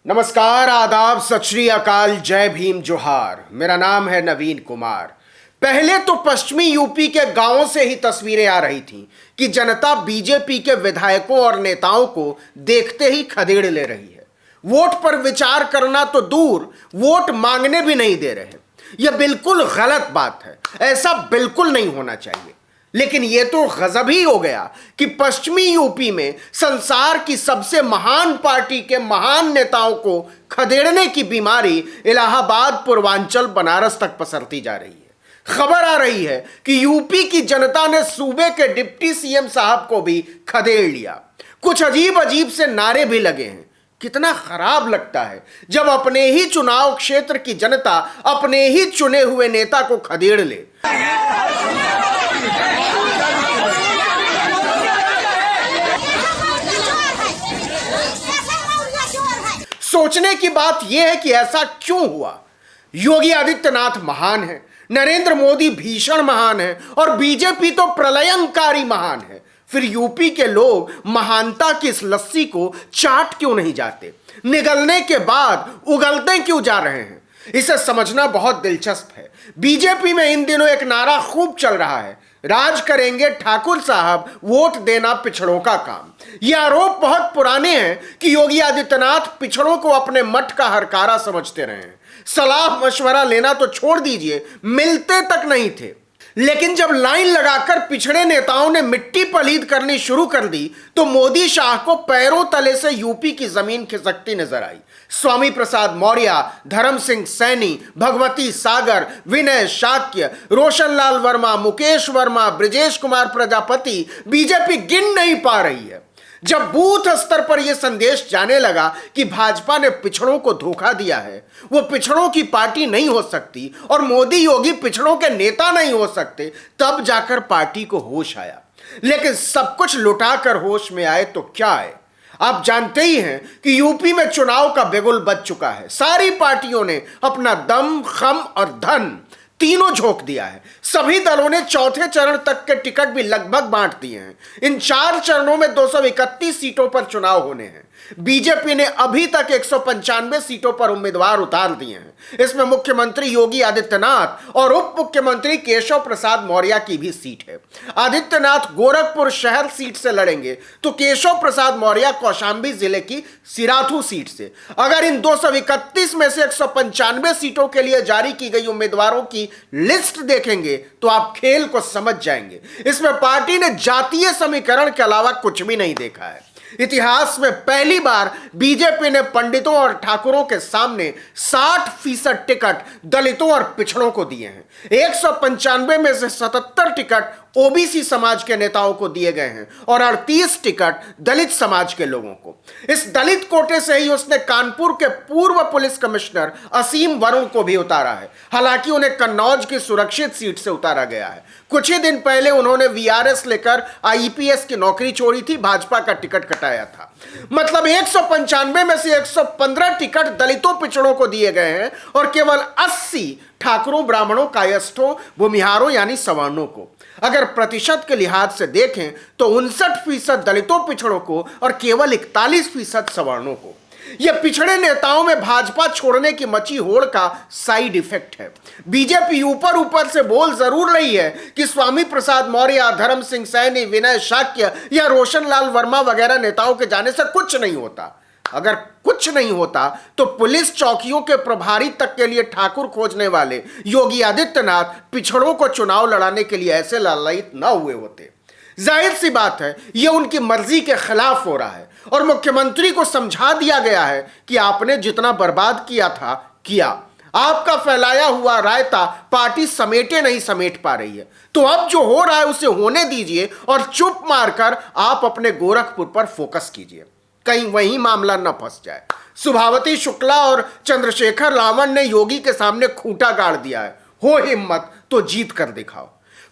नमस्कार, आदाब, सत श्री अकाल, जय भीम, जोहार। मेरा नाम है नवीन कुमार। पहले तो पश्चिमी यूपी के गांवों से ही तस्वीरें आ रही थीं कि जनता बीजेपी के विधायकों और नेताओं को देखते ही खदेड़ ले रही है। वोट पर विचार करना तो दूर, वोट मांगने भी नहीं दे रहे। यह बिल्कुल गलत बात है, ऐसा बिल्कुल नहीं होना चाहिए। लेकिन यह तो गजब ही हो गया कि पश्चिमी यूपी में संसार की सबसे महान पार्टी के महान नेताओं को खदेड़ने की बीमारी इलाहाबाद, पूर्वांचल, बनारस तक पसरती जा रही है। खबर आ रही है कि यूपी की जनता ने सूबे के डिप्टी सीएम साहब को भी खदेड़ लिया। कुछ अजीब अजीब से नारे भी लगे हैं। कितना खराब लगता है जब अपने ही चुनाव क्षेत्र की जनता अपने ही चुने हुए नेता को खदेड़ ले। सोचने की बात यह है कि ऐसा क्यों हुआ। योगी आदित्यनाथ महान है, नरेंद्र मोदी भीषण महान है और बीजेपी तो प्रलयंकारी महान है। फिर यूपी के लोग महानता की इस लस्सी को चाट क्यों नहीं जाते? निगलने के बाद उगलते क्यों जा रहे हैं? इसे समझना बहुत दिलचस्प है। बीजेपी में इन दिनों एक नारा खूब चल रहा है, राज करेंगे ठाकुर साहब, वोट देना पिछड़ों का काम। यह आरोप बहुत पुराने हैं कि योगी आदित्यनाथ पिछड़ों को अपने मठ का हरकारा समझते रहे हैं। सलाह मशवरा लेना तो छोड़ दीजिए, मिलते तक नहीं थे। लेकिन जब लाइन लगाकर पिछड़े नेताओं ने मिट्टी पलीद करनी शुरू कर दी तो मोदी शाह को पैरों तले से यूपी की जमीन खिसकती नजर आई। स्वामी प्रसाद मौर्य, धर्म सिंह सैनी, भगवती सागर, विनय शाक्य, रोशनलाल वर्मा, मुकेश वर्मा, ब्रिजेश कुमार प्रजापति, बीजेपी गिन नहीं पा रही है। जब बूथ स्तर पर यह संदेश जाने लगा कि भाजपा ने पिछड़ों को धोखा दिया है, वो पिछड़ों की पार्टी नहीं हो सकती और मोदी योगी पिछड़ों के नेता नहीं हो सकते, तब जाकर पार्टी को होश आया। लेकिन सब कुछ लुटाकर होश में आए तो क्या आए? आप जानते ही हैं कि यूपी में चुनाव का बिगुल बज चुका है। सारी पार्टियों ने अपना दम, खम और धन तीनों झोंक दिया है। सभी दलों ने चौथे चरण तक के टिकट भी लगभग बांट दिए हैं। इन 4 चरणों में 231 सीटों पर चुनाव होने हैं। बीजेपी ने अभी तक 195 सीटों पर उम्मीदवार उतार दिए हैं। इसमें मुख्यमंत्री योगी आदित्यनाथ और उप मुख्यमंत्री केशव प्रसाद मौर्य की भी सीट है। आदित्यनाथ गोरखपुर शहर सीट से लड़ेंगे तो केशव प्रसाद मौर्य कौशांबी जिले की सिराथू सीट से। अगर इन 231 में से 195 सीटों के लिए जारी की गई उम्मीदवारों की लिस्ट देखेंगे तो आप खेल को समझ जाएंगे। इसमें पार्टी ने जातीय समीकरण के अलावा कुछ भी नहीं देखा है। इतिहास में पहली बार बीजेपी ने पंडितों और ठाकुरों के सामने 60% टिकट दलितों और पिछड़ों को दिए हैं। 195 में से 77 टिकट ओबीसी समाज के नेताओं को दिए गए हैं और 38 टिकट दलित समाज के लोगों को। इस दलित कोटे से ही उसने कानपुर के पूर्व पुलिस कमिश्नर असीम वरुण को भी उतारा है। हालांकि उन्हें कन्नौज की सुरक्षित सीट से उतारा गया है। कुछ ही दिन पहले उन्होंने वीआरएस लेकर आईपीएस की नौकरी छोड़ी थी, भाजपा का टिकट कटाया था। मतलब 195 में से 115 टिकट दलितों पिछड़ों को दिए गए हैं और केवल 80 ठाकुरों, ब्राह्मणों, कायस्थों, भूमिहारों यानी सवर्णों को। अगर प्रतिशत के लिहाज से देखें तो 59% दलितों पिछड़ों को और केवल 41% सवर्णों को। यह पिछड़े नेताओं में भाजपा छोड़ने की मची होड़ का साइड इफेक्ट है। बीजेपी ऊपर ऊपर से बोल जरूर रही है कि स्वामी प्रसाद मौर्य, धर्म सिंह सैनी, विनय शाक्य या रोशनलाल वर्मा वगैरह नेताओं के जाने से कुछ नहीं होता। अगर कुछ नहीं होता तो पुलिस चौकियों के प्रभारी तक के लिए ठाकुर खोजने वाले योगी आदित्यनाथ पिछड़ों को चुनाव लड़ाने के लिए ऐसे लालायित न हुए होते। जाहिर सी बात है, यह उनकी मर्जी के खिलाफ हो रहा है और मुख्यमंत्री को समझा दिया गया है कि आपने जितना बर्बाद किया था किया। आपका फैलाया हुआ रायता पार्टी समेटे नहीं समेट पा रही है, तो अब जो हो रहा है उसे होने दीजिए और चुप मारकर आप अपने गोरखपुर पर फोकस कीजिए, कहीं वही मामला न फंस जाए। सुभावती शुक्ला और चंद्रशेखर रावण ने योगी के सामने खूंटा गाड़ दिया है। हो हिम्मत तो जीत कर दिखाओ।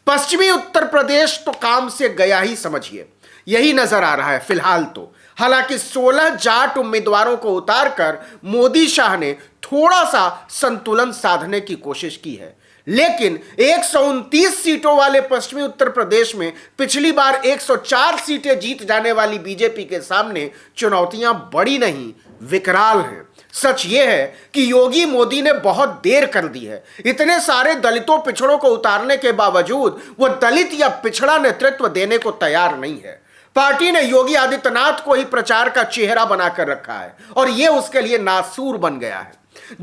पश्चिमी उत्तर प्रदेश तो काम से गया ही समझिए, यही नजर आ रहा है फिलहाल तो। हालांकि 16 जाट उम्मीदवारों को उतारकर मोदी शाह ने थोड़ा सा संतुलन साधने की कोशिश की है। लेकिन 129 सीटों वाले पश्चिमी उत्तर प्रदेश में पिछली बार 104 सीटें जीत जाने वाली बीजेपी के सामने चुनौतियां बड़ी नहीं, विकराल हैं। सच यह है कि योगी मोदी ने बहुत देर कर दी है। इतने सारे दलितों पिछड़ों को उतारने के बावजूद वो दलित या पिछड़ा नेतृत्व देने को तैयार नहीं है। पार्टी ने योगी आदित्यनाथ को ही प्रचार का चेहरा बनाकर रखा है और यह उसके लिए नासूर बन गया है।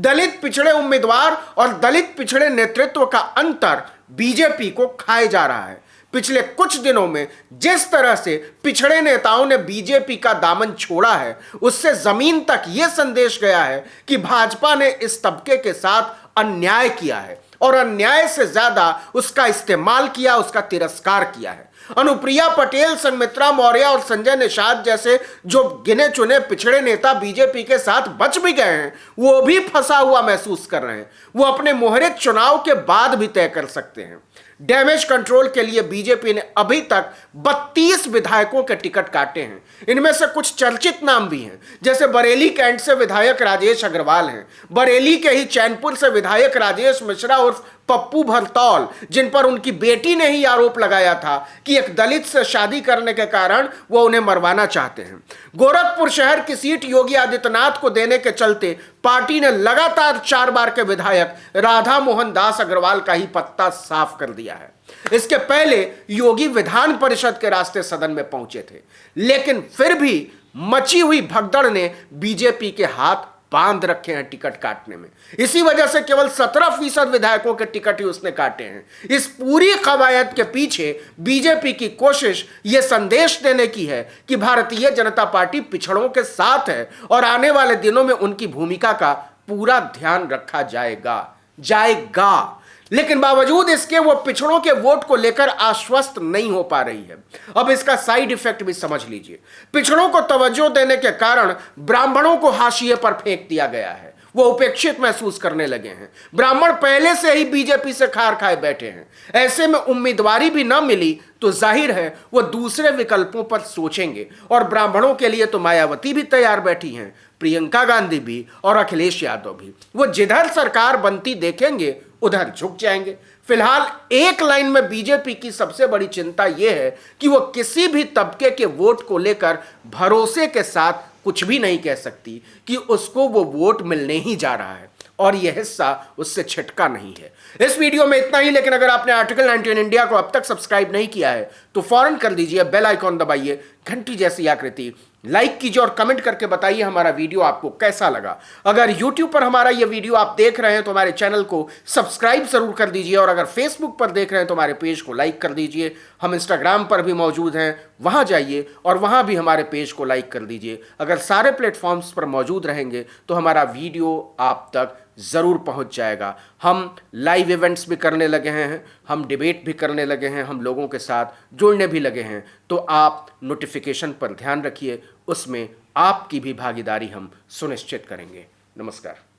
दलित पिछड़े उम्मीदवार और दलित पिछड़े नेतृत्व का अंतर बीजेपी को खाए जा रहा है। पिछले कुछ दिनों में जिस तरह से पिछड़े नेताओं ने बीजेपी का दामन छोड़ा है, उससे जमीन तक यह संदेश गया है कि भाजपा ने इस तबके के साथ अन्याय किया है और अन्याय से ज्यादा उसका इस्तेमाल किया, उसका तिरस्कार किया है। अनुप्रिया पटेल, संघमित्रा मौर्य और संजय निषाद जैसे जो गिने चुने पिछड़े नेता बीजेपी के साथ बच भी गए हैं, वो भी फंसा हुआ महसूस कर रहे हैं। वो अपने मोहरे चुनाव के बाद भी तय कर सकते हैं। डैमेज कंट्रोल के लिए बीजेपी ने अभी तक 32 विधायकों के टिकट काटे हैं। इनमें से कुछ चर्चित नाम भी हैं, जैसे बरेली कैंट से विधायक राजेश अग्रवाल हैं, बरेली के ही चैनपुर से विधायक राजेश मिश्रा उर्फ पप्पू भरतौल, जिन पर उनकी बेटी ने ही आरोप लगाया था कि एक दलित से शादी करने के कारण वो उन्हें मरवाना चाहते हैं। गोरखपुर शहर की सीट योगी आदित्यनाथ को देने के चलते पार्टी ने लगातार 4 बार के विधायक राधा मोहन दास अग्रवाल का ही पत्ता साफ कर दिया है। इसके पहले योगी विधान परिषद के रास्ते सदन में पहुंचे थे, लेकिन फिर भी मची हुई भगदड़ ने बीजेपी के हाथ बांध रखे हैं टिकट काटने में। इसी वजह से केवल 17% विधायकों के टिकट ही उसने काटे हैं। इस पूरी कवायद के पीछे बीजेपी की कोशिश यह संदेश देने की है कि भारतीय जनता पार्टी पिछड़ों के साथ है और आने वाले दिनों में उनकी भूमिका का पूरा ध्यान रखा जाएगा। लेकिन बावजूद इसके वो पिछड़ों के वोट को लेकर आश्वस्त नहीं हो पा रही है। अब इसका साइड इफेक्ट भी समझ लीजिए। पिछड़ों को तवज्जो देने के कारण ब्राह्मणों को हाशिए पर फेंक दिया गया है। वो उपेक्षित महसूस करने लगे हैं। ब्राह्मण पहले से ही बीजेपी से खार खाए बैठे हैं। ऐसे में उम्मीदवारी भी ना मिली तो जाहिर है वो दूसरे विकल्पों पर सोचेंगे और ब्राह्मणों के लिए तो मायावती भी तैयार बैठी हैं, प्रियंका गांधी भी और अखिलेश यादव भी। वो जिधर सरकार बनती देखेंगे उधर झुक जाएंगे। फिलहाल एक लाइन में बीजेपी की सबसे बड़ी चिंता यह है कि वो किसी भी तबके के वोट को लेकर भरोसे के साथ कुछ भी नहीं कह सकती कि उसको वो वोट मिलने ही जा रहा है और यह हिस्सा उससे छिटका नहीं है। इस वीडियो में इतना ही, लेकिन अगर आपने आर्टिकल 19 इंडिया को अब तक सब्सक्राइब नहीं किया है तो फौरन कर दीजिए, बेल आइकॉन दबाइए, घंटी जैसी आकृति लाइक कीजिए और कमेंट करके बताइए हमारा वीडियो आपको कैसा लगा। अगर YouTube पर हमारा यह वीडियो आप देख रहे हैं तो हमारे चैनल को सब्सक्राइब जरूर कर दीजिए और अगर Facebook पर देख रहे हैं तो हमारे पेज को लाइक कर दीजिए। हम Instagram पर भी मौजूद हैं, वहां जाइए और वहां भी हमारे पेज को लाइक कर दीजिए। अगर सारे प्लेटफॉर्म्स पर मौजूद रहेंगे तो हमारा वीडियो आप तक ज़रूर पहुंच जाएगा। हम लाइव इवेंट्स भी करने लगे हैं, हम डिबेट भी करने लगे हैं, हम लोगों के साथ जुड़ने भी लगे हैं। तो आप नोटिफिकेशन पर ध्यान रखिए, उसमें आपकी भी भागीदारी हम सुनिश्चित करेंगे। नमस्कार।